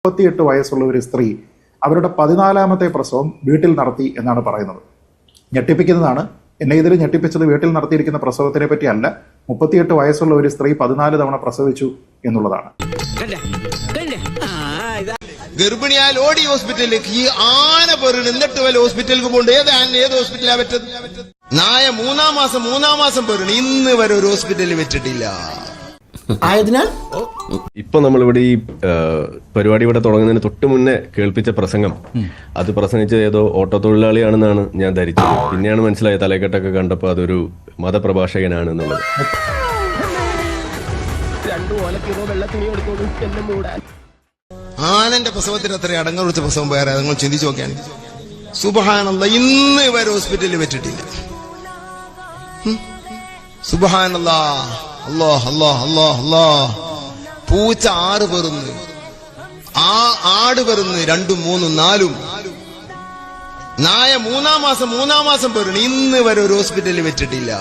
38 വയസ്സുള്ള ഒരു സ്ത്രീ അവരുടെ 14ാമത്തെ പ്രസവം വീട്ടിൽ നടത്തി എന്നാണ് പറയുന്നത്. ഞെട്ടിപ്പിക്കുന്നതാണ്. എന്നെ ഇതിൽ ഞെട്ടിപ്പിച്ചത് വീട്ടിൽ നടത്തിയിരിക്കുന്ന പ്രസവത്തിനെ പറ്റിയല്ല, 38 വയസ്സുള്ള ഒരു സ്ത്രീ 14 തവണ പ്രസവിച്ചു എന്നുള്ളതാണ്. ഗർഭിണിയാൽ ഓടി ഹോസ്പിറ്റലിലേക്ക് ഈ ആന പേര് എന്നിട്ട് വല്ല ഹോസ്പിറ്റലിലേക്ക് പോകണ്ട. ഏത് ഹോസ്പിറ്റലാ പറ്റത്? നായ മൂന്നാം മാസം പേരാണ് ഇന്ന് വരെ ഒരു ഹോസ്പിറ്റലിൽ വെച്ചിട്ടില്ല. ആയതിനാൽ ഇപ്പൊ നമ്മളിവിടെ ഈ പരിപാടി ഇവിടെ തുടങ്ങുന്നതിന് തൊട്ട് മുന്നേ കേൾപ്പിച്ച പ്രസംഗം, അത് പ്രസംഗിച്ച ഏതോ ഓട്ടോ തൊഴിലാളിയാണെന്നാണ് ഞാൻ ധരിച്ചത്. പിന്നെയാണ് മനസ്സിലായത് തലക്കെട്ടൊക്കെ കണ്ടപ്പോ അതൊരു മതപ്രഭാഷകനാണ് എന്നുള്ളത്. ആനന്റെ പ്രസവത്തിന് അത്ര അടങ്ങ കുറിച്ച പ്രസവം വേറെ നിങ്ങൾ ചിന്തിച്ചു നോക്കിയാണ്. സുബ്ഹാനല്ലാഹ്, ഇന്ന് വരെ ഹോസ്പിറ്റലിൽ വെച്ചിട്ടില്ല. സുബ്ഹാനല്ലാഹ്, അല്ലാഹ് അല്ലാഹ് അല്ലാഹ് അല്ലാഹ്. പൂച്ച 6 പെറുന്ന്, ആട് പെറുന്ന് 2, 3, 4. നായ മൂന്നാം മാസം പേരാണ് ഇന്ന് വരെ ഒരു ഹോസ്പിറ്റലിൽ വെച്ചിട്ടില്ല.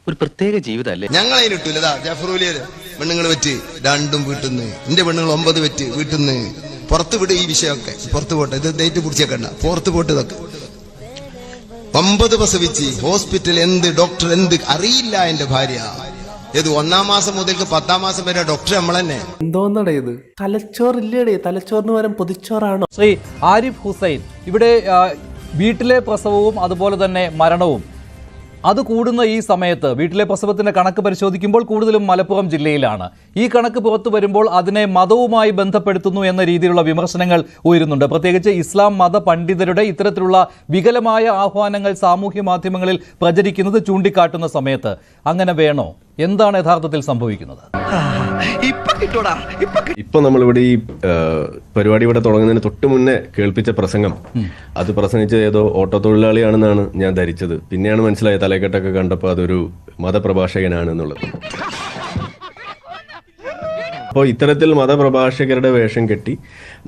ഒരു പ്രത്യേക ജീവിതമല്ലേ. ഞങ്ങൾ അതിനിട്ടില്ലതാ ജഫറൂലിയര് പെണ്ണുങ്ങൾ വെച്ച് 2 വീട്ടിൽ നിന്ന്, എന്റെ പെണ്ണുങ്ങൾ 9 വെച്ച് വീട്ടിൽ നിന്ന്. പുറത്ത് വിട് ഈ വിഷയമൊക്കെ, പുറത്ത് പോട്ടെ, ഇത് ഡേറ്റ് പിടിച്ചേക്കണ്ട, പുറത്ത് പോട്ട് ഇതൊക്കെ. 9 പ്രസവിച്ച് ഹോസ്പിറ്റൽ എന്ത് ഡോക്ടർ എന്ത് അറിയില്ല. എന്റെ ഭാര്യ ഏത് 1ാം മാസം മുതൽക്ക് 10ാം മാസം വരെ ഡോക്ടർ നമ്മൾ തന്നെ. എന്തോന്നടേ ഇത്? തലച്ചോറില്ലേടേ? തലച്ചോറിന് പകരം പൊതിച്ചോറാണോ? ശ്രീ ആരിഫ് ഹുസൈൻ, ഇവിടെ വീട്ടിലെ പ്രസവവും അതുപോലെ തന്നെ മരണവും അത് കൂടുന്ന ഈ സമയത്ത് വീട്ടിലെ പ്രസവത്തിന്റെ കണക്ക് പരിശോധിക്കുമ്പോൾ കൂടുതലും മലപ്പുറം ജില്ലയിലാണ്. ഈ കണക്ക് പുറത്തു വരുമ്പോൾ അതിനെ മതവുമായി ബന്ധപ്പെടുത്തുന്നു എന്ന രീതിയിലുള്ള വിമർശനങ്ങൾ ഉയരുന്നുണ്ട്. പ്രത്യേകിച്ച് ഇസ്ലാം മത പണ്ഡിതരുടെ ഇത്തരത്തിലുള്ള വികലമായ ആഹ്വാനങ്ങൾ സാമൂഹ്യ മാധ്യമങ്ങളിൽ പ്രചരിക്കുന്നത് ചൂണ്ടിക്കാട്ടുന്ന സമയത്ത് അങ്ങനെ വേണോ? എന്താണ് യഥാർത്ഥത്തിൽ സംഭവിക്കുന്നത്? ഇപ്പൊ നമ്മളിവിടെ ഈ പരിപാടി ഇവിടെ തുടങ്ങുന്നതിന് തൊട്ട് മുന്നേ കേൾപ്പിച്ച പ്രസംഗം, അത് പ്രസംഗിച്ച ഏതോ ഓട്ടോ തൊഴിലാളിയാണെന്നാണ് ഞാൻ ധരിച്ചത്. പിന്നെയാണ് മനസ്സിലായത് തലക്കെട്ടൊക്കെ കണ്ടപ്പോ അതൊരു മതപ്രഭാഷകനാണ് എന്നുള്ളത്. അപ്പോൾ ഇത്തരത്തിൽ മതപ്രഭാഷകരുടെ വേഷം കെട്ടി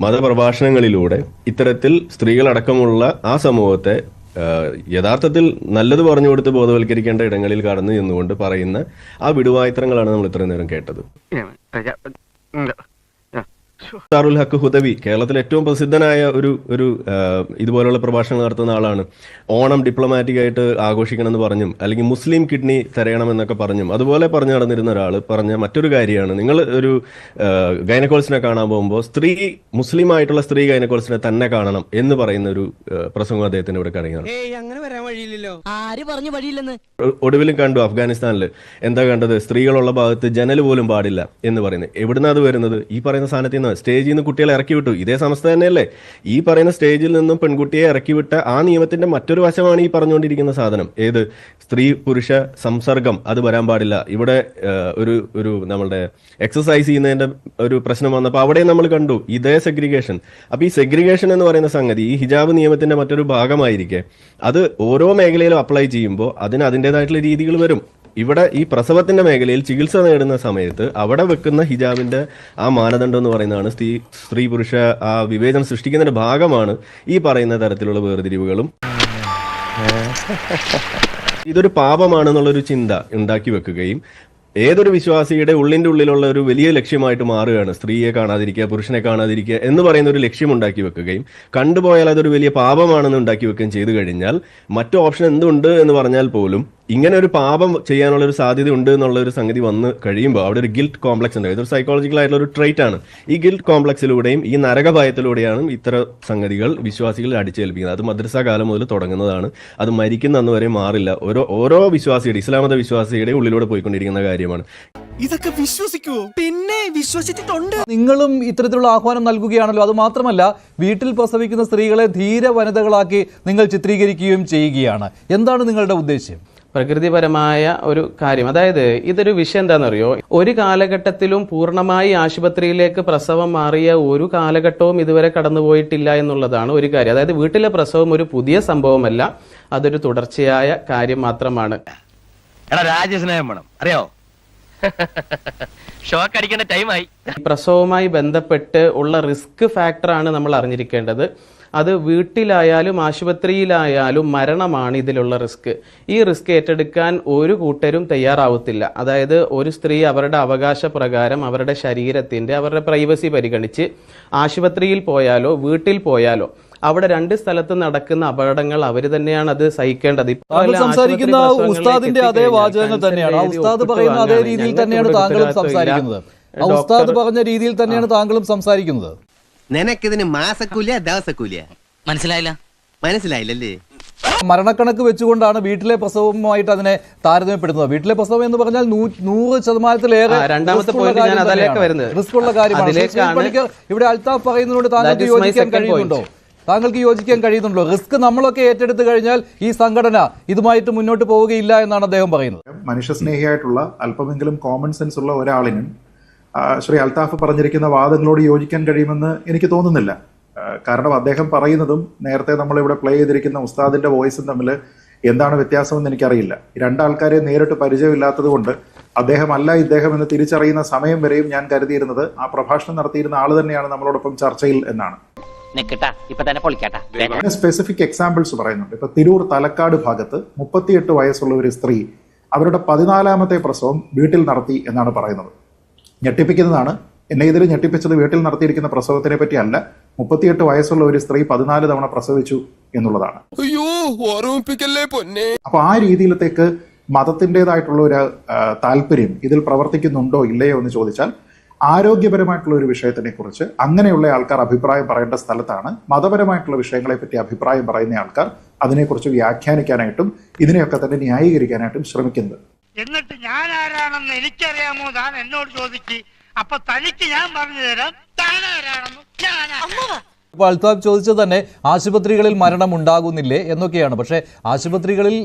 മതപ്രഭാഷണങ്ങളിലൂടെ ഇത്തരത്തിൽ സ്ത്രീകളടക്കമുള്ള ആ സമൂഹത്തെ യഥാർത്ഥത്തിൽ നല്ലത് പറഞ്ഞു കൊടുത്ത് ബോധവൽക്കരിക്കേണ്ട ഇടങ്ങളിൽ കടന്നു എന്നുകൊണ്ട് പറയുന്ന ആ വിടുവായുത്തരങ്ങളാണ് നമ്മൾ ഇത്രയും നേരം കേട്ടത്. മുഖ്താറുൽ ഹക്ക് ഹുദവി കേരളത്തിലെ ഏറ്റവും പ്രസിദ്ധനായ ഒരു ഇതുപോലുള്ള പ്രഭാഷണം നടത്തുന്ന ആളാണ്. ഓണം ഡിപ്ലോമാറ്റിക് ആയിട്ട് ആഘോഷിക്കണം എന്ന് പറഞ്ഞും അല്ലെങ്കിൽ മുസ്ലിം കിഡ്നി തരയണമെന്നൊക്കെ പറഞ്ഞും അതുപോലെ പറഞ്ഞു നടന്നിരുന്ന ഒരാൾ പറഞ്ഞ മറ്റൊരു കാര്യമാണ്, നിങ്ങൾ ഒരു ഗൈനക്കോളജിസ്റ്റിനെ കാണാൻ പോകുമ്പോൾ മുസ്ലിം ആയിട്ടുള്ള സ്ത്രീ ഗൈനക്കോളജിസ്റ്റിനെ തന്നെ കാണണം എന്ന് പറയുന്ന ഒരു പ്രസംഗം അദ്ദേഹത്തിന് ഇവിടെ കാണുകയാണ്. ഒടുവിലും കണ്ടു അഫ്ഗാനിസ്ഥാനിൽ എന്താ കണ്ടത്, സ്ത്രീകളുള്ള ഭാഗത്ത് ജനൽ പോലും പാടില്ല എന്ന് പറയുന്നത്. എവിടുന്നാ അത് വരുന്നത്? ഈ പറയുന്ന സ്ഥാനത്ത് സ്റ്റേജിൽ നിന്ന് കുട്ടികളെ ഇറക്കി വിട്ടു. ഇതേ സംസ്ഥ തന്നെയല്ലേ ഈ പറയുന്ന സ്റ്റേജിൽ നിന്നും പെൺകുട്ടിയെ ഇറക്കി വിട്ട ആ നിയമത്തിന്റെ മറ്റൊരു വശമാണ് ഈ പറഞ്ഞുകൊണ്ടിരിക്കുന്ന സാധനം. ഏത് സ്ത്രീ പുരുഷ സംസർഗം അത് വരാൻ പാടില്ല. ഇവിടെ ഒരു നമ്മളുടെ എക്സസൈസ് ചെയ്യുന്നതിന്റെ ഒരു പ്രശ്നം വന്നപ്പോൾ അവിടെ നമ്മൾ കണ്ടു ഇതേ സെഗ്രിഗേഷൻ. അപ്പൊ ഈ സെഗ്രിഗേഷൻ എന്ന് പറയുന്ന സംഗതി ഈ ഹിജാബ് നിയമത്തിന്റെ മറ്റൊരു ഭാഗമായിരിക്കെ അത് ഓരോ മേഖലയിലും അപ്ലൈ ചെയ്യുമ്പോൾ അതിന് അതിൻ്റെതായിട്ടുള്ള രീതികൾ വരും. ഇവിടെ ഈ പ്രസവത്തിന്റെ മേഖലയിൽ ചികിത്സ നേടുന്ന സമയത്ത് അവിടെ വെക്കുന്ന ഹിജാബിന്റെ ആ മാനദണ്ഡം എന്ന് പറയുന്നതാണ് സ്ത്രീ പുരുഷ ആ വിവേചനം സൃഷ്ടിക്കുന്നതിന്റെ ഭാഗമാണ് ഈ പറയുന്ന തരത്തിലുള്ള വേർതിരിവുകളും. ഇതൊരു പാപമാണെന്നുള്ളൊരു ചിന്ത ഉണ്ടാക്കി വെക്കുകയും ഏതൊരു വിശ്വാസിയുടെ ഉള്ളിന്റെ ഉള്ളിലുള്ള ഒരു വലിയ ലക്ഷ്യമായിട്ട് മാറുകയാണ് സ്ത്രീയെ കാണാതിരിക്കുക, പുരുഷനെ കാണാതിരിക്കുക എന്ന് പറയുന്ന ഒരു ലക്ഷ്യം ഉണ്ടാക്കി വെക്കുകയും കണ്ടുപോയാൽ അതൊരു വലിയ പാപമാണെന്ന് ഉണ്ടാക്കി വെക്കുകയും ചെയ്തു കഴിഞ്ഞാൽ മറ്റു ഓപ്ഷൻ എന്തുണ്ട് എന്ന് പറഞ്ഞാൽ പോലും ഇങ്ങനെ ഒരു പാപം ചെയ്യാനുള്ള ഒരു സാധ്യത ഉണ്ട് എന്നുള്ള ഒരു സംഗതി വന്ന് കഴിയുമ്പോൾ അവിടെ ഒരു ഗിൽറ്റ് കോംപ്ലക്സ് ഉണ്ട്. ഇതൊരു സൈക്കോളജിക്കൽ ആയിട്ടുള്ള ഒരു ട്രൈറ്റ് ആണ്. ഈ ഗിൽറ്റ് കോംപ്ലക്സിലൂടെയും ഈ നരകഭയത്തിലൂടെയാണ് ഇത്തരം സംഗതികൾ വിശ്വാസികളിൽ അടിച്ചേൽപ്പിക്കുന്നത്. അത് മദ്രസ കാലം മുതൽ തുടങ്ങുന്നതാണ്. അത് മരിക്കുന്ന അന്ന് വരെ മാറില്ല. ഓരോ വിശ്വാസിയുടെ ഇസ്ലാം മത വിശ്വാസിയുടെ ഉള്ളിലൂടെ പോയിക്കൊണ്ടിരിക്കുന്ന കാര്യമാണ്. ഇതൊക്കെ വിശ്വസിക്കുവോ? പിന്നെ വിശ്വസിച്ചിട്ടുണ്ട്. നിങ്ങളും ഇത്തരത്തിലുള്ള ആഹ്വാനം നൽകുകയാണല്ലോ. അത് മാത്രമല്ല വീട്ടിൽ പ്രസവിക്കുന്ന സ്ത്രീകളെ ധീര വനിതകളാക്കി നിങ്ങൾ ചിത്രീകരിക്കുകയും ചെയ്യുകയാണ്. എന്താണ് നിങ്ങളുടെ ഉദ്ദേശ്യം? പ്രകൃതിപരമായ ഒരു കാര്യം, അതായത് ഇതൊരു വിഷയം എന്താണെന്നറിയോ, ഒരു കാലഘട്ടത്തിലും പൂർണ്ണമായി ആശുപത്രിയിലേക്ക് പ്രസവം മാറിയ ഒരു കാലഘട്ടവും ഇതുവരെ കടന്നുപോയിട്ടില്ല എന്നുള്ളതാണ് ഒരു കാര്യം. അതായത് വീട്ടിലെ പ്രസവം ഒരു പുതിയ സംഭവമല്ല, അതൊരു തുടർച്ചയായ കാര്യം മാത്രമാണ്. രാജ്യസ്നേഹം വേണം, അറിയോ? ഷോക്ക് അടിക്കേണ്ട ടൈമായി. പ്രസവവുമായി ബന്ധപ്പെട്ട് ഉള്ള റിസ്ക് ഫാക്ടറാണ് നമ്മൾ അറിഞ്ഞിരിക്കേണ്ടത്. അത് വീട്ടിലായാലും ആശുപത്രിയിലായാലും മരണമാണ് ഇതിലുള്ള റിസ്ക്. ഈ റിസ്ക് ഏറ്റെടുക്കാൻ ഒരു കൂട്ടരും തയ്യാറാവത്തില്ല. അതായത് ഒരു സ്ത്രീ അവരുടെ അവകാശ പ്രകാരം അവരുടെ ശരീരത്തിൻ്റെ അവരുടെ പ്രൈവസി പരിഗണിച്ച് ആശുപത്രിയിൽ പോയാലോ വീട്ടിൽ പോയാലോ അവിടെ രണ്ട് സ്ഥലത്ത് നടക്കുന്ന അപകടങ്ങൾ അവർ തന്നെയാണ് അത് സഹിക്കേണ്ടത്. സംസാരിക്കുന്ന ഉസ്താദിന്റെ അതേ വാചകങ്ങൾ തന്നെയാണ്. ആ ഉസ്താദ് പറയുന്ന അതേ രീതിയിൽ തന്നെയാണ് താങ്കളും സംസാരിക്കുന്നത്. ആ ഉസ്താദ് പറഞ്ഞ രീതിയിൽ തന്നെയാണ് താങ്കളും സംസാരിക്കുന്നത്. നിനക്കിതിന് മാസക്കൂലിയ ദിവസക്കൂലിയ മനസ്സിലായില്ലല്ലേ? മരണക്കണക്ക് വെച്ചുകൊണ്ടാണ് വീട്ടിലെ പ്രസവവുമായിട്ട് അതിനെ താരതമ്യപ്പെടുത്തുന്നത്. വീട്ടിലെ പ്രസവം എന്ന് പറഞ്ഞാൽ 100%-ലേറെ രണ്ടാമത്തെ പോയിന്റ് ഞാൻ അതിലേക്ക് വരുന്നത്. റിസ്ക് ഉള്ള കാര്യമാണ്. ഇവിടെ അൽത്താഫ് പറയുന്നതിനോട് താങ്കൾക്ക് യോജിക്കാൻ കഴിയുന്നുണ്ടോ? താങ്കൾക്ക് യോജിക്കാൻ കഴിയുന്നുണ്ടോ? റിസ്ക് നമ്മളൊക്കെ ഏറ്റെടുത്തു കഴിഞ്ഞാൽ ഈ സംഘടന ഇതുമായിട്ട് മുന്നോട്ട് പോവുകയില്ല എന്നാണ് അദ്ദേഹം പറയുന്നത്. മനുഷ്യസ്നേഹിയായിട്ടുള്ള അല്പമെങ്കിലും കോമൺ സെൻസ് ഉള്ള ഒരാളിനും ശ്രീ അൽത്താഫ് പറഞ്ഞിരിക്കുന്ന വാദങ്ങളോട് യോജിക്കാൻ കഴിയുമെന്ന് എനിക്ക് തോന്നുന്നില്ല. കാരണം അദ്ദേഹം പറയുന്നതും നേരത്തെ നമ്മളിവിടെ പ്ലേ ചെയ്തിരിക്കുന്ന ഉസ്താദിന്റെ വോയിസും തമ്മിൽ എന്താണ് വ്യത്യാസമെന്ന് എനിക്കറിയില്ല. രണ്ടാൾക്കാരെ നേരിട്ട് പരിചയമില്ലാത്തത് കൊണ്ട് അദ്ദേഹം അല്ല ഇദ്ദേഹം എന്ന് തിരിച്ചറിയുന്ന സമയം വരെയും ഞാൻ കരുതിയിരുന്നത് ആ പ്രഭാഷണം നടത്തിയിരുന്ന ആൾ തന്നെയാണ് നമ്മളോടൊപ്പം ചർച്ചയിൽ എന്നാണ്. സ്പെസിഫിക് എക്സാമ്പിൾസ് പറയുന്നുണ്ട്. ഇപ്പൊ തിരൂർ തലക്കാട് ഭാഗത്ത് 38 വയസ്സുള്ള ഒരു സ്ത്രീ അവരുടെ 14ാമത്തെ പ്രസവം വീട്ടിൽ നടത്തി എന്നാണ് പറയുന്നത്. ഞെട്ടിപ്പിക്കുന്നതാണ്. എന്നെ ഇതിൽ ഞെട്ടിപ്പിച്ചത് വീട്ടിൽ നടത്തിയിരിക്കുന്ന പ്രസവത്തിനെ പറ്റി അല്ല, 38 വയസ്സുള്ള ഒരു സ്ത്രീ 14 തവണ പ്രസവിച്ചു എന്നുള്ളതാണ്. അപ്പൊ ആ രീതിയിലത്തേക്ക് മതത്തിൻ്റെതായിട്ടുള്ള ഒരു താല്പര്യം ഇതിൽ പ്രവർത്തിക്കുന്നുണ്ടോ ഇല്ലയോ എന്ന് ചോദിച്ചാൽ ആരോഗ്യപരമായിട്ടുള്ള ഒരു വിഷയത്തിനെ കുറിച്ച് അങ്ങനെയുള്ള ആൾക്കാർ അഭിപ്രായം പറയേണ്ട സ്ഥലത്താണ് മതപരമായിട്ടുള്ള വിഷയങ്ങളെ പറ്റി അഭിപ്രായം പറയുന്ന ആൾക്കാർ അതിനെക്കുറിച്ച് വ്യാഖ്യാനിക്കാനായിട്ടും ഇതിനെയൊക്കെ തന്നെ ന്യായീകരിക്കാനായിട്ടും ശ്രമിക്കുന്നത്. എന്നിട്ട് ഞാൻ ആരാണെന്ന് എനിക്കറിയാമോ താൻ എന്നോട് ചോദിക്ക്. അപ്പൊ തനിക്ക് ഞാൻ പറഞ്ഞു തരാം താൻ ആരാണെന്ന്. ഇപ്പോൾ അൽത്താഫ് ചോദിച്ചത് തന്നെ ആശുപത്രികളിൽ മരണം ഉണ്ടാകുന്നില്ലേ എന്നൊക്കെയാണ്. പക്ഷേ ആശുപത്രികളിൽ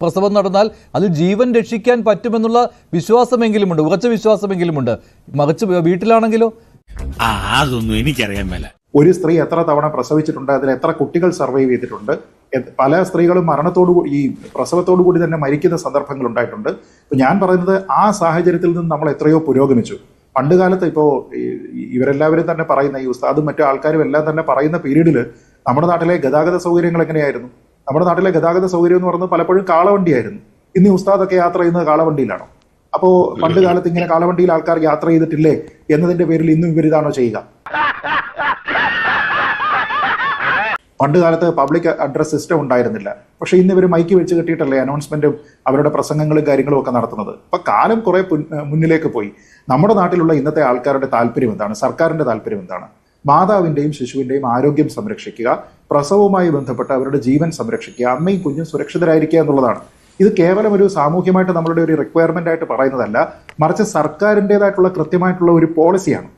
പ്രസവം നടന്നാൽ അതിൽ ജീവൻ രക്ഷിക്കാൻ പറ്റുമെന്നുള്ള വിശ്വാസമെങ്കിലുമുണ്ട്, ഉറച്ച വിശ്വാസമെങ്കിലുമുണ്ട്. മറിച്ച് വീട്ടിലാണെങ്കിലോ അതൊന്നും എനിക്കറിയാൻ മേല. ഒരു സ്ത്രീ എത്ര തവണ പ്രസവിച്ചിട്ടുണ്ട്, അതിൽ എത്ര കുട്ടികൾ സർവൈവ് ചെയ്തിട്ടുണ്ട്, പല സ്ത്രീകളും മരണത്തോടുകൂടി ഈ പ്രസവത്തോടു കൂടി തന്നെ മരിക്കുന്ന സന്ദർഭങ്ങൾ ഉണ്ടായിട്ടുണ്ട്. ഇപ്പൊ ഞാൻ പറയുന്നത് ആ സാഹചര്യത്തിൽ നിന്ന് നമ്മൾ എത്രയോ പുരോഗമിച്ചു. പണ്ട് കാലത്ത് ഇപ്പോൾ ഇവരെല്ലാവരും തന്നെ പറയുന്ന ഈ ഉസ്താദും മറ്റു ആൾക്കാരും എല്ലാം തന്നെ പറയുന്ന പീരീഡിൽ നമ്മുടെ നാട്ടിലെ ഗതാഗത സൗകര്യങ്ങൾ എങ്ങനെയായിരുന്നു? നമ്മുടെ നാട്ടിലെ ഗതാഗത സൗകര്യം എന്ന് പറയുന്നത് പലപ്പോഴും കാളവണ്ടിയായിരുന്നു. ഇന്ന് ഉസ്താദൊക്കെ യാത്ര ചെയ്യുന്നത് കാളവണ്ടിയിലാണോ? അപ്പോൾ പണ്ട് കാലത്ത് ഇങ്ങനെ കാളവണ്ടിയിൽ ആൾക്കാർ യാത്ര ചെയ്തിട്ടില്ലേ എന്നതിന്റെ പേരിൽ ഇന്നും ഇവരിതാണോ ചെയ്യുക? പണ്ട് കാലത്ത് പബ്ലിക് അഡ്രസ് സിസ്റ്റം ഉണ്ടായിരുന്നില്ല. പക്ഷെ ഇന്ന് ഇവർ മൈക്ക് വെച്ച് കെട്ടിയിട്ടല്ലേ അനൗൺസ്മെന്റും അവരുടെ പ്രസംഗങ്ങളും കാര്യങ്ങളും ഒക്കെ നടത്തുന്നത്. അപ്പൊ കാലം കുറെ മുന്നിലേക്ക് പോയി. നമ്മുടെ നാട്ടിലുള്ള ഇന്നത്തെ ആൾക്കാരുടെ താല്പര്യം എന്താണ്? സർക്കാരിന്റെ താല്പര്യം എന്താണ്? മാതാവിന്റെയും ശിശുവിന്റെയും ആരോഗ്യം സംരക്ഷിക്കുക, പ്രസവവുമായി ബന്ധപ്പെട്ട് അവരുടെ ജീവൻ സംരക്ഷിക്കുക, അമ്മയും കുഞ്ഞും സുരക്ഷിതരായിരിക്കുക എന്നുള്ളതാണ്. ഇത് കേവലം ഒരു സാമൂഹ്യമായിട്ട് നമ്മളുടെ ഒരു റിക്വയർമെന്റ് ആയിട്ട് പറയുന്നതല്ല, മറിച്ച് സർക്കാരിൻ്റെതായിട്ടുള്ള കൃത്യമായിട്ടുള്ള ഒരു പോളിസിയാണ്.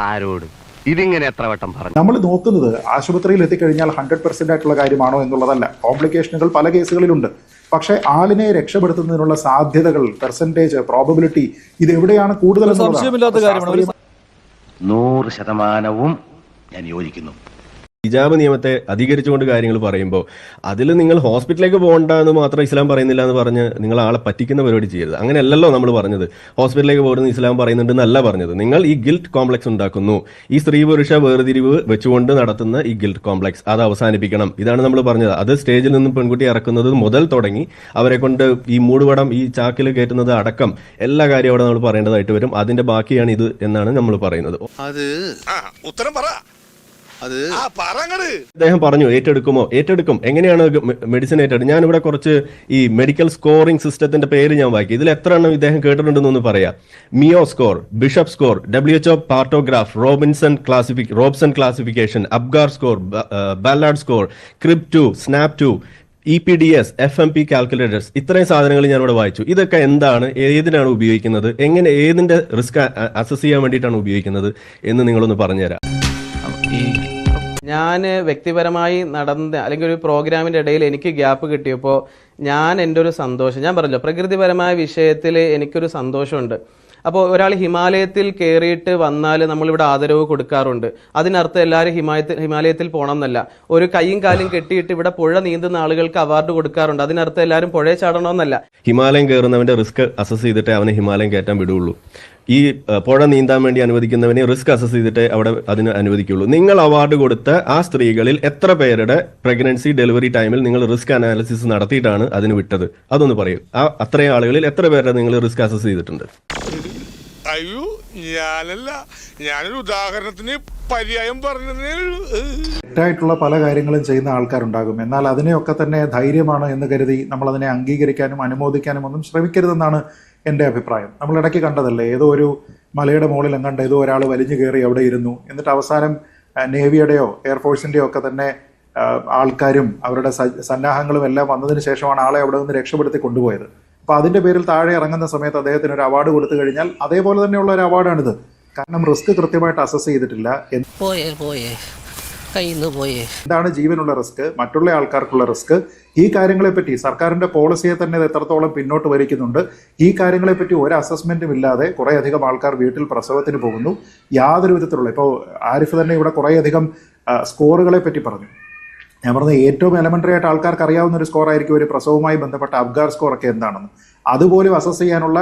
ആരോട് ഇതിങ്ങനെ എത്ര വട്ടം പറഞ്ഞു? നമ്മൾ നോക്കുന്നത് ആശുപത്രിയിൽ എത്തിക്കഴിഞ്ഞാൽ 100% ആയിട്ടുള്ള കാര്യമാണോ എന്നുള്ളതല്ല. കോംപ്ലിക്കേഷനുകൾ പല കേസുകളിലുണ്ട്. പക്ഷേ ആളിനെ രക്ഷപ്പെടുത്തുന്നതിനുള്ള സാധ്യതകൾ, പെർസെന്റേജ്, പ്രോബബിലിറ്റി, ഇത് എവിടെയാണ് കൂടുതൽ? സംശയമില്ലാത്ത കാര്യമാണ്. 100% ഞാൻ യോജിക്കുന്നു. ഹിജാബ് നിയമത്തെ അധികരിച്ചുകൊണ്ട് കാര്യങ്ങൾ പറയുമ്പോൾ അതിൽ നിങ്ങൾ ഹോസ്പിറ്റലിലേക്ക് പോകണ്ട എന്ന് മാത്രം ഇസ്ലാം പറയുന്നില്ല എന്ന് പറഞ്ഞ് നിങ്ങൾ ആളെ പറ്റിക്കുന്ന പരിപാടി ചെയ്യരുത്. അങ്ങനെയല്ലല്ലോ നമ്മൾ പറഞ്ഞത്. ഹോസ്പിറ്റലിലേക്ക് പോകുന്നത് ഇസ്ലാം പറയുന്നുണ്ടെന്നല്ല പറഞ്ഞത്. നിങ്ങൾ ഈ ഗിൽറ്റ് കോംപ്ലക്സ് ഉണ്ടാക്കുന്നു. ഈ സ്ത്രീ പുരുഷ വേർതിരിവ് വെച്ചുകൊണ്ട് നടത്തുന്ന ഈ ഗിൽറ്റ് കോംപ്ലക്സ് അത് അവസാനിപ്പിക്കണം. ഇതാണ് നമ്മൾ പറഞ്ഞത്. അത് സ്റ്റേജിൽ നിന്ന് പെൺകുട്ടി ഇറക്കുന്നത് മുതൽ തുടങ്ങി അവരെ കൊണ്ട് ഈ മൂടുപടം ഈ ചാക്കിൽ കയറ്റുന്നത് അടക്കം എല്ലാ കാര്യവും അവിടെ നമ്മൾ പറയേണ്ടതായിട്ട് വരും. അതിന്റെ ബാക്കിയാണ് ഇത് എന്നാണ് നമ്മൾ പറയുന്നത്. അത് ഉത്തരം പറ. അദ്ദേഹം പറഞ്ഞു ഏറ്റെടുക്കും. എങ്ങനെയാണ് മെഡിസിൻ ഏറ്റെടുക്കും? ഞാനിവിടെ കുറച്ച് ഈ മെഡിക്കൽ സ്കോറിംഗ് സിസ്റ്റത്തിന്റെ പേര് ഞാൻ വായിക്കും. ഇതിൽ എത്ര എണ്ണം ഇദ്ദേഹം കേട്ടിട്ടുണ്ടെന്നൊന്ന് പറയാം. മിയോ score, Bishop score, WHO partograph, Robson classification, Apgar score, Ballard score, CRIB 2, SNAP 2, EPDS, FMP calculators, ഇത്രയും സാധനങ്ങൾ ഞാനിവിടെ വായിച്ചു. ഇതൊക്കെ എന്താണ്, ഏതിനാണ് ഉപയോഗിക്കുന്നത്, എങ്ങനെ ഏതിന്റെ റിസ്ക് അസസ് ചെയ്യാൻ വേണ്ടിയിട്ടാണ് ഉപയോഗിക്കുന്നത് എന്ന് നിങ്ങളൊന്ന് പറഞ്ഞുതരാം. ഞാൻ വ്യക്തിപരമായി നടന്ന അല്ലെങ്കിൽ ഒരു പ്രോഗ്രാമിൻ്റെ ഇടയിൽ എനിക്ക് ഗ്യാപ്പ് കിട്ടിയപ്പോൾ എൻ്റെ ഒരു സന്തോഷം, ഞാൻ പറഞ്ഞല്ലോ പ്രകൃതിപരമായ വിഷയത്തിൽ എനിക്കൊരു സന്തോഷമുണ്ട്. അപ്പോൾ ഒരാൾ ഹിമാലയത്തിൽ കയറിയിട്ട് വന്നാൽ നമ്മളിവിടെ ആദരവ് കൊടുക്കാറുണ്ട്. അതിനർത്ഥം എല്ലാവരും ഹിമാലയത്തിൽ പോകണം എന്നല്ല. ഒരു കൈയും കാലും കെട്ടിയിട്ട് ഇവിടെ പുഴ നീന്തുന്ന ആളുകൾക്ക് അവാർഡ് കൊടുക്കാറുണ്ട്. അതിനർത്ഥം എല്ലാവരും പുഴയെ ചാടണമെന്നല്ല. ഹിമാലയം കയറുന്നവന്റെ റിസ്ക് അസസ് ചെയ്തിട്ടേ അവനെ ഹിമാലയം കയറ്റാൻ വിടുള്ളൂ. ഈ പുഴ നീന്താൻ വേണ്ടി അനുവദിക്കുന്നവനെ റിസ്ക് അസസ് ചെയ്തിട്ട് അവിടെ അതിന് അനുവദിക്കുള്ളൂ. നിങ്ങൾ അവാർഡ് കൊടുത്ത ആ സ്ത്രീകളിൽ എത്ര പേരുടെ പ്രഗ്നൻസി ഡെലിവറി ടൈമിൽ നിങ്ങൾ റിസ്ക് അനാലിസിസ് നടത്തിയിട്ടാണ് അതിന് വിട്ടത്? അതൊന്ന് പറയൂ. അത്രയും ആളുകളിൽ എത്ര പേരുടെ നിങ്ങൾ റിസ്ക് അസസ് ചെയ്തിട്ടുണ്ട്? അയ്യോ, ഞാനൊരു ഉദാഹരണത്തിന് പര്യായം പറഞ്ഞതേ ഉള്ളൂ. തെറ്റായിട്ടുള്ള പല കാര്യങ്ങളും ചെയ്യുന്ന ആൾക്കാരുണ്ടാകും. എന്നാൽ അതിനെയൊക്കെ തന്നെ ധൈര്യമാണ് എന്ന് കരുതി നമ്മളതിനെ അംഗീകരിക്കാനും അനുമോദിക്കാനും ഒന്നും ശ്രമിക്കരുതെന്നാണ് എൻ്റെ അഭിപ്രായം. നമ്മൾ ഇടയ്ക്ക് കണ്ടതല്ലേ, ഏതോ ഒരു മലയുടെ മുകളിൽ എങ്ങാണ്ട് ഏതോ ഒരാൾ വലിഞ്ഞു കയറി അവിടെ ഇരുന്നു. എന്നിട്ട് അവസാനം നേവിയുടെയോ എയർഫോഴ്സിൻ്റെയോ ഒക്കെ തന്നെ ആൾക്കാരും അവരുടെ സന്നാഹങ്ങളും എല്ലാം വന്നതിന് ശേഷമാണ് ആളെ അവിടെ നിന്ന് രക്ഷപ്പെടുത്തി കൊണ്ടുപോയത്. അപ്പോൾ അതിൻ്റെ പേരിൽ താഴെ ഇറങ്ങുന്ന സമയത്ത് അദ്ദേഹത്തിന് ഒരു അവാർഡ് കൊടുത്തു കഴിഞ്ഞാൽ അതേപോലെ തന്നെയുള്ള ഒരു അവാർഡാണിത്. കാരണം റിസ്ക് കൃത്യമായിട്ട് അസസ് ചെയ്തിട്ടില്ല. എന്താണ് ജീവനുള്ള റിസ്ക്, മറ്റുള്ള ആൾക്കാർക്കുള്ള റിസ്ക്, ഈ കാര്യങ്ങളെപ്പറ്റി സർക്കാരിന്റെ പോളിസിയെ തന്നെ എത്രത്തോളം പിന്നോട്ട് വലിക്കുന്നുണ്ട്, ഈ കാര്യങ്ങളെപ്പറ്റി ഒരു അസസ്മെന്റും ഇല്ലാതെ കുറേയധികം ആൾക്കാർ വീട്ടിൽ പ്രസവത്തിന് പോകുന്നു. യാതൊരു വിധത്തിലുള്ള, ഇപ്പോൾ ആരിഫ് തന്നെ ഇവിടെ കുറേയധികം സ്കോറുകളെ പറ്റി പറഞ്ഞു. ഞാൻ പറഞ്ഞത് ഏറ്റവും എലമെന്ററി ആയിട്ട് ആൾക്കാർക്ക് അറിയാവുന്ന ഒരു സ്കോർ ആയിരിക്കും ഒരു പ്രസവവുമായി ബന്ധപ്പെട്ട അബ്ഗാർ സ്കോർ ഒക്കെ എന്താണെന്ന്. അതുപോലും അസസ് ചെയ്യാനുള്ള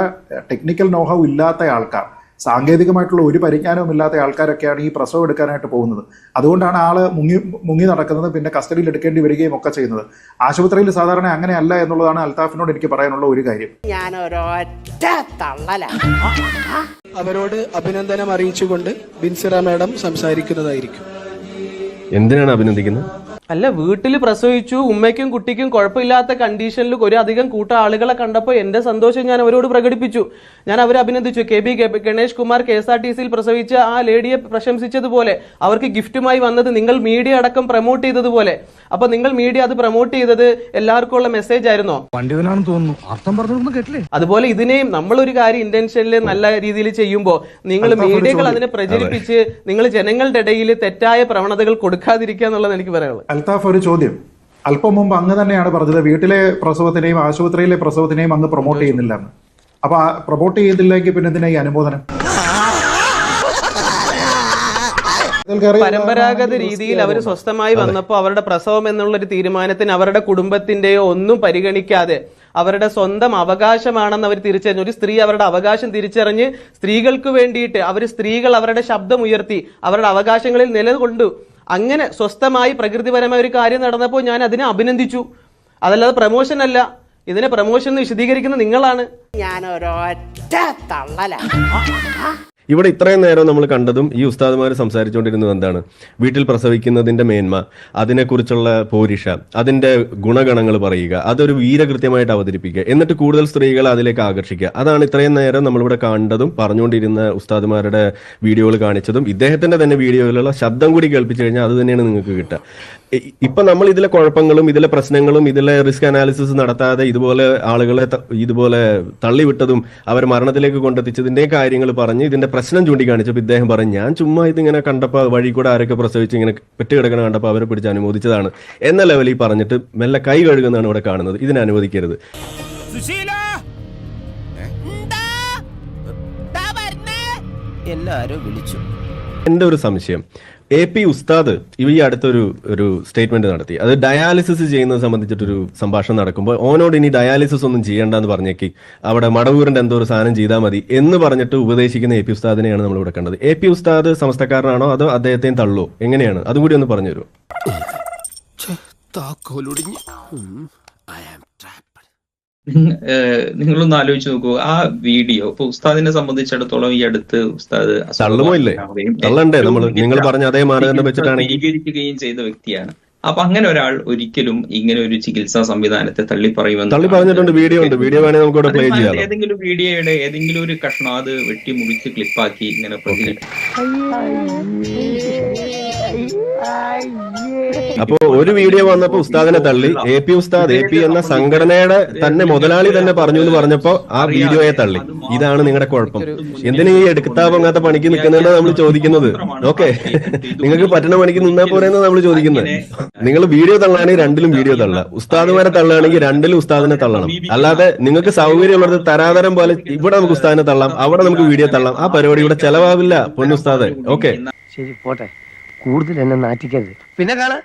ടെക്നിക്കൽ നോഹൗ ഇല്ലാത്ത ആൾക്കാർ, സാങ്കേതികമായിട്ടുള്ള ഒരു പരിജ്ഞാനവും ഇല്ലാത്ത ആൾക്കാരൊക്കെയാണ് ഈ പ്രസവം എടുക്കാനായിട്ട് പോകുന്നത്. അതുകൊണ്ടാണ് ആള് മുങ്ങി നടക്കുന്നത്, പിന്നെ കസ്റ്റഡിയിൽ എടുക്കേണ്ടി വരികയും ഒക്കെ ചെയ്യുന്നത്. ആശുപത്രിയിൽ സാധാരണ അങ്ങനെയല്ല എന്നുള്ളതാണ് അൽത്താഫിനോട് എനിക്ക് പറയാനുള്ള ഒരു കാര്യം. അവരോട് അഭിനന്ദനം അറിയിച്ചുകൊണ്ട് ബിൻസിറ മാഡം സംസാരിക്കുന്നതായിരിക്കും. എന്തിനാണ് അഭിനന്ദിക്കുന്നത്? അല്ല, വീട്ടിൽ പ്രസവിച്ചു, ഉമ്മയ്ക്കും കുട്ടിക്കും കുഴപ്പമില്ലാത്ത കണ്ടീഷനിൽ ഒരു അധികം കൂട്ടം ആളുകളെ കണ്ടപ്പോൾ എന്റെ സന്തോഷം ഞാൻ അവരോട് പ്രകടിപ്പിച്ചു. ഞാൻ അവരെ അഭിനന്ദിച്ചു. ഗണേഷ് കുമാർ KSRTCയിൽ പ്രസവിച്ച ആ ലേഡിയെ പ്രശംസിച്ചതുപോലെ അവർക്ക് ഗിഫ്റ്റുമായി വന്നത് നിങ്ങൾ മീഡിയ അടക്കം പ്രൊമോട്ട് ചെയ്തതുപോലെ. അപ്പൊ നിങ്ങൾ മീഡിയ അത് പ്രൊമോട്ട് ചെയ്തത് എല്ലാവർക്കും ഉള്ള മെസ്സേജ് ആയിരുന്നോ? അതുപോലെ ഇതിനെയും നമ്മളൊരു കാര്യം ഇന്റൻഷനിൽ നല്ല രീതിയിൽ ചെയ്യുമ്പോൾ നിങ്ങൾ മീഡിയകൾ അതിനെ പ്രചരിപ്പിച്ച് നിങ്ങൾ ജനങ്ങളുടെ ഇടയിൽ തെറ്റായ പ്രവണതകൾ കൊടുക്കാതിരിക്കുക എന്നുള്ളത് എനിക്ക് പറയാനുള്ളത്. അൽത്താഫ്, ഒരു ചോദ്യം. അല്പം മുമ്പ് അങ്ങ് തന്നെയാണ് പറഞ്ഞത് വീട്ടിലെ പ്രസവത്തിനെയും ആശുപത്രിയിലെ പ്രസവത്തിനെയും അങ്ങ് പ്രൊമോട്ട് ചെയ്യുന്നില്ല എന്ന്. അപ്പൊ പ്രൊമോട്ട് ചെയ്തില്ലെങ്കിൽ പിന്നെ എന്തിനാ ഈ അനുമോദനം? പരമ്പരാഗത രീതിയിൽ അവർ സ്വസ്ഥമായി വന്നപ്പോൾ അവരുടെ പ്രസവം എന്നുള്ളൊരു തീരുമാനത്തിന് അവരുടെ കുടുംബത്തിന്റെയോ ഒന്നും പരിഗണിക്കാതെ അവരുടെ സ്വന്തം അവകാശമാണെന്ന് അവർ തിരിച്ചറിഞ്ഞു. ഒരു സ്ത്രീ അവരുടെ അവകാശം തിരിച്ചറിഞ്ഞ് സ്ത്രീകൾക്ക് വേണ്ടിയിട്ട് സ്ത്രീകൾ അവരുടെ ശബ്ദം ഉയർത്തി അവരുടെ അവകാശങ്ങളിൽ നിലകൊണ്ടു. അങ്ങനെ സ്വസ്ഥമായി പ്രകൃതിപരമായ ഒരു കാര്യം നടന്നപ്പോൾ ഞാൻ അതിനെ അഭിനന്ദിച്ചു. അതല്ലാതെ പ്രമോഷൻ അല്ല. ഇതിനെ പ്രമോഷൻ വിശദീകരിക്കുന്ന നിങ്ങളാണ്. ഇവിടെ ഇത്രയും നേരം നമ്മൾ കണ്ടതും ഈ ഉസ്താദുമാർ സംസാരിച്ചുകൊണ്ടിരുന്നത് എന്താണ്? വീട്ടിൽ പ്രസവിക്കുന്നതിന്റെ മേന്മ, അതിനെക്കുറിച്ചുള്ള പോരിഷ, അതിന്റെ ഗുണഗണങ്ങൾ പറയുക, അതൊരു വീരകൃത്യമായിട്ട് അവതരിപ്പിക്കുക, എന്നിട്ട് കൂടുതൽ സ്ത്രീകളെ അതിലേക്ക് ആകർഷിക്കുക. അതാണ് ഇത്രയും നേരം നമ്മളിവിടെ കണ്ടതും പറഞ്ഞുകൊണ്ടിരുന്ന ഉസ്താദുമാരുടെ വീഡിയോകൾ കാണിച്ചതും. ഇദ്ദേഹത്തിന്റെ തന്നെ വീഡിയോയിലുള്ള ശബ്ദം കൂടി കേൾപ്പിച്ചു കഴിഞ്ഞാൽ അത് തന്നെയാണ് നിങ്ങൾക്ക് കിട്ടുക. ഇപ്പൊ നമ്മൾ ഇതിലെ കുഴപ്പങ്ങളും ഇതിലെ പ്രശ്നങ്ങളും ഇതിലെ റിസ്ക് അനാലിസിസ് നടത്താതെ ഇതുപോലെ ആളുകളെ ഇതുപോലെ തള്ളിവിട്ടതും അവർ മരണത്തിലേക്ക് കൊണ്ടെത്തിച്ചതിന്റെ കാര്യങ്ങൾ പറഞ്ഞ് ഇതിന്റെ പ്രശ്നം ചൂണ്ടിക്കാണിച്ചപ്പോൾ ഇദ്ദേഹം പറഞ്ഞു, ഞാൻ ചുമ്മാ ഇതിങ്ങനെ കണ്ടപ്പോൾ വഴി കൂടെ ആരൊക്കെ പ്രസവിച്ച് ഇങ്ങനെ പെട്ടുകിടക്കണം കണ്ടപ്പോൾ അവരെ പിടിച്ച് അനുമോദിച്ചതാണ് എന്ന ലെവലിൽ പറഞ്ഞിട്ട് മെല്ലെ കൈ കഴുകുന്നതാണ് ഇവിടെ കാണുന്നത്. ഇതിനെ അനുവദിക്കരുത്. എല്ലാരും വിളിച്ചു. എന്റെ ഒരു സംശയം, AP ഉസ്താദ് ഈ അടുത്തൊരു സ്റ്റേറ്റ്മെന്റ് നടത്തി. അത് ഡയാലിസിസ് ചെയ്യുന്നത് സംബന്ധിച്ചിട്ടൊരു സംഭാഷണം നടക്കുമ്പോൾ ഓനോട് ഇനി ഡയാലിസിസ് ഒന്നും ചെയ്യേണ്ടെന്ന് പറഞ്ഞേക്ക്, അവിടെ മടവൂരിന്റെ എന്തോ ഒരു സാധനം ചെയ്താൽ മതി എന്ന് പറഞ്ഞിട്ട് ഉപദേശിക്കുന്ന AP ഉസ്താദിനെയാണ് നമ്മൾ ഇവിടെ കണ്ടത്. AP ഉസ്താദ് സമസ്തക്കാരനാണോ അതോ അദ്ദേഹത്തെയും തള്ളോ? എങ്ങനെയാണ്? അതും കൂടി ഒന്ന് പറഞ്ഞു തരുമോ? നിങ്ങളൊന്ന് ആലോചിച്ച് നോക്കൂ, ആ വീഡിയോ ഇപ്പൊ ഉസ്താദിനെ സംബന്ധിച്ചിടത്തോളം ഈ അടുത്ത് ഉസ്താദ് സ്വീകരിക്കുകയും ചെയ്ത വ്യക്തിയാണ്. അപ്പൊ അങ്ങനെ ഒരാൾ ഒരിക്കലും ഇങ്ങനെ ഒരു ചികിത്സാ സംവിധാനത്തെ ഏതെങ്കിലും വീഡിയോയുടെ ഏതെങ്കിലും ഒരു കഷ്ണം അത് വെട്ടിമുറിച്ച് ക്ലിപ്പാക്കി ഇങ്ങനെ അപ്പോ ഒരു വീഡിയോ വന്നപ്പോ ഉസ്താദിനെ തള്ളി. AP ഉസ്താദ് AP എന്ന സംഘടനയുടെ തന്നെ മുതലാളി തന്നെ പറഞ്ഞു എന്ന് പറഞ്ഞപ്പോ ആ വീഡിയോയെ തള്ളി. ഇതാണ് നിങ്ങളുടെ കുഴപ്പം. എന്തിനാ ഈ എടുത്താ പൊങ്ങാത്ത പണിക്ക് നിൽക്കുന്നതാണ് നമ്മൾ ചോദിക്കുന്നത്. ഓക്കെ, നിങ്ങൾക്ക് പറ്റുന്ന പണിക്ക് നിന്നാ പോരെന്നാണ് നമ്മൾ ചോദിക്കുന്നത്. നിങ്ങൾ വീഡിയോ തള്ളാണെങ്കിൽ രണ്ടിലും വീഡിയോ തള്ളാം, ഉസ്താദുമാരെ തള്ളാണെങ്കിൽ രണ്ടിലും ഉസ്താദിനെ തള്ളണം. അല്ലാതെ നിങ്ങൾക്ക് സൗകര്യമുള്ളത് തരാതരം പോലെ ഇവിടെ നമുക്ക് ഉസ്താദിനെ തള്ളാം, അവിടെ നമുക്ക് വീഡിയോ തള്ളാം. ആ പരിപാടി ഇവിടെ ചെലവാവില്ല പൊന്നുസ്താദ്. ഓക്കെ, ശരി, പോട്ടെ. കൂടുതൽ എന്നെ നാറ്റിക്കരുത്. പിന്നെ കാണാം.